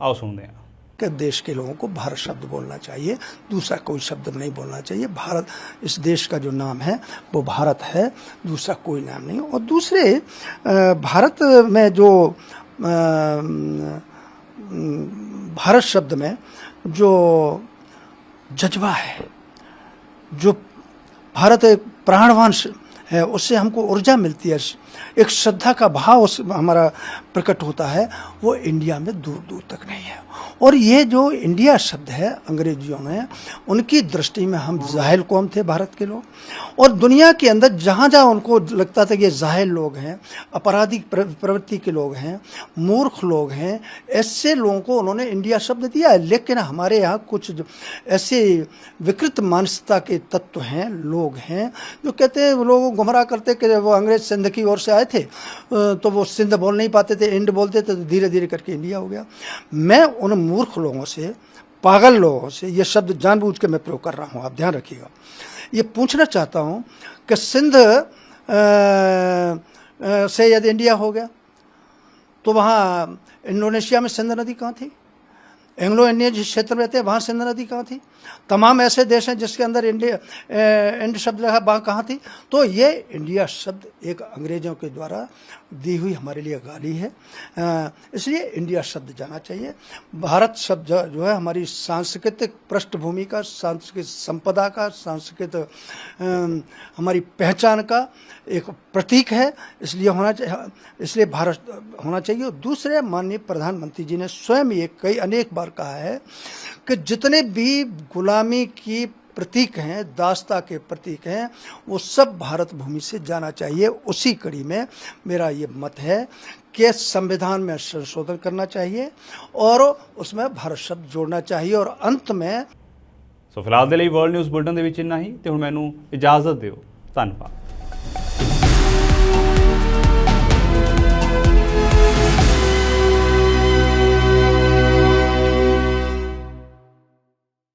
[SPEAKER 1] आओ सुनते हैं।
[SPEAKER 9] कि देश के लोगों को भारत शब्द बोलना चाहिए, दूसरा कोई शब्द नहीं बोलना चाहिए। भारत, इस देश का जो नाम है वो भारत है, दूसरा कोई नाम नहीं। और दूसरे भारत में जो भारत शब्द में जो जज्बा है, जो भारत एक प्राणवान है, उससे हमको ऊर्जा मिलती है, एक श्रद्धा का भाव उस हमारा प्रकट होता है, वो इंडिया में दूर दूर तक नहीं है। और ये जो इंडिया शब्द है अंग्रेजियों ने, उनकी दृष्टि में हम जाहिल कौम थे भारत के लोग, और दुनिया के अंदर जहाँ जहाँ उनको लगता था कि ये जाहिल लोग हैं, आपराधिक प्रवृत्ति के लोग हैं, मूर्ख लोग हैं, ऐसे लोगों को उन्होंने इंडिया शब्द दिया है। लेकिन हमारे यहाँ कुछ ऐसे विकृत मानसिकता के तत्व हैं, लोग हैं, जो कहते हैं, वो लोग गुमराह करते कि वो अंग्रेज सिंध की ओर से आए थे तो वो सिंध बोल नहीं पाते थे, इंड बोलते थे, तो धीरे धीरे करके इंडिया हो गया। मैं उन मूर्ख लोगों से, पागल लोगों से, ये शब्द जानबूझ के मैं प्रयोग कर रहा हूँ, आप ध्यान रखिएगा, ये पूछना चाहता हूँ कि सिंध से यदि इंडिया हो गया तो वहाँ इंडोनेशिया में सिंध नदी कहाँ थी? एंग्लो इंडियन जिस क्षेत्र में रहते हैं वहाँ सिंध नदी कहाँ थी? तमाम ऐसे देश हैं जिसके अंदर इंड शब्द लगा, वहाँ कहाँ थी? तो ये इंडिया शब्द एक अंग्रेजों के द्वारा दी हुई हमारे लिए गाली है, इसलिए इंडिया शब्द जाना चाहिए। भारत शब्द जो है हमारी सांस्कृतिक पृष्ठभूमि का, सांस्कृतिक संपदा का, सांस्कृतिक हमारी पहचान का एक प्रतीक है, इसलिए होना चाहिए, इसलिए भारत होना चाहिए। दूसरे, माननीय प्रधानमंत्री जी ने स्वयं ये अनेक बार कहा है कि जितने भी गुलामी की प्रतीक हैं, दासता के प्रतीक हैं, वो सब भारत भूमि से जाना चाहिए। उसी कड़ी में मेरा ये मत है कि संविधान में संशोधन करना चाहिए और उसमें भारत शब्द जोड़ना चाहिए। और अंत में
[SPEAKER 1] सो फिलहाल ਦੇ ਲਈ ਵਰਲਡ ਨਿਊਜ਼ ਬੁਲਟਨ ਦੇ ਵਿੱਚ ਇੰਨਾ ਹੀ ਤੇ ਹੁਣ ਮੈਨੂੰ ਇਜਾਜ਼ਤ ਦਿਓ। ਧੰਨਵਾਦ।